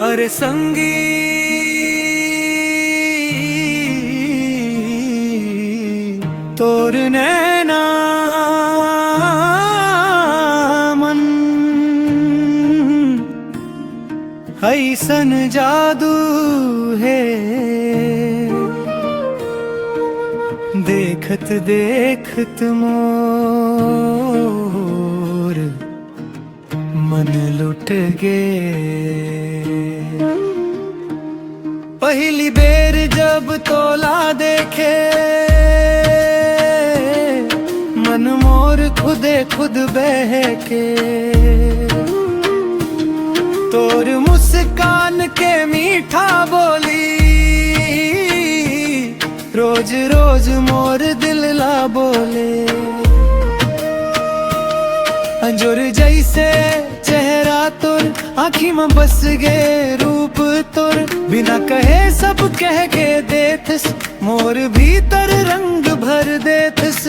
अरे संगी तोर नैना मन ऐसन जादू है देखत देखत मोर मन लुट गे। पहली बेर जब तोला देखे मन मोर खुदे खुद बहके। तोर मुस्कान के मीठा बोली रोज रोज मोर दिल ला बोले। अंजुर जैसे चेहरा तोर आँखी में बस गे रूप तोर बिना कहे सब कह के देथस मोर भीतर रंग भर देथस।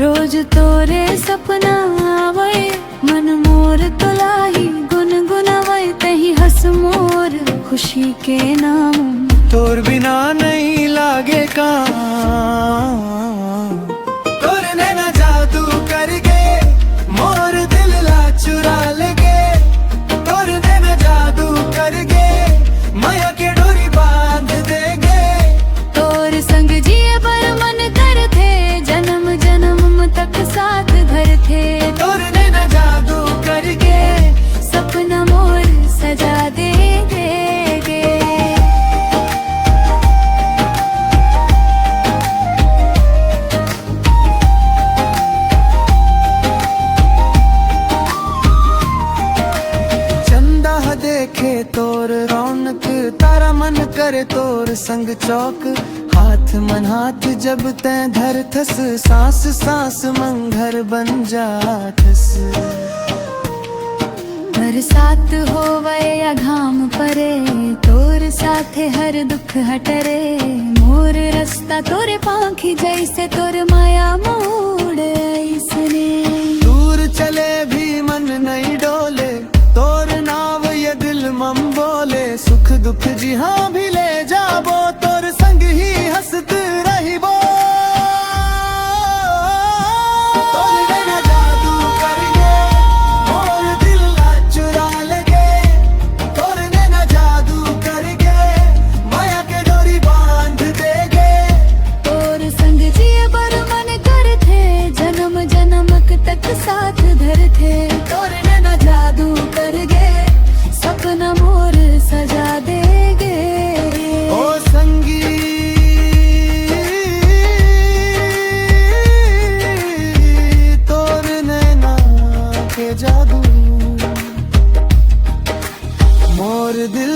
रोज तोरे सपना आवे मन मोर तुलाही गुनगुनावे तही हंस मोर खुशी के नाम। तोर बिना नहीं लागे काम तोर नैना जादू कर गे मोर दिल ला चुरा लगे। तोर नैना जादू कर गे माया के डोरी बांध देगे। तोर संग जिए पर मन कर थे जन्म जन्म तक साथ धर थे। तोर नैना जादू कर गे सपना मोर सजा दे गे। देखे तोर रौनक तारा मन करे तोर संग चौक। हाथ मन हाथ जब तै धरथस सांस सांस मंघर बन जाथस। बरसात होवे या घाम परे तोर साथे हर दुख हटरे। मोर रास्ता तोरे पाखी जैसे तोर माया मोड़ ऐसने। दूर चले भी मन नहीं डोले तोर नाव ये दिल मम बोले। सुख दुख जी हाँ भी ले जाबो तोर संग ही हंसत रहिबो। तोर नैना जादू कर गे मोर दिल ला चुरा लगे। तोर नैना जादू कर गे माया के डोरी बांध देगे। तोर संग जिए बर मन कर थे जन्म जन्म तक साथ धर थे। तोर नैना जादू कर गे सपना मोर सजा देगे। ओ संगी तोर नैना के जादू मोर दिल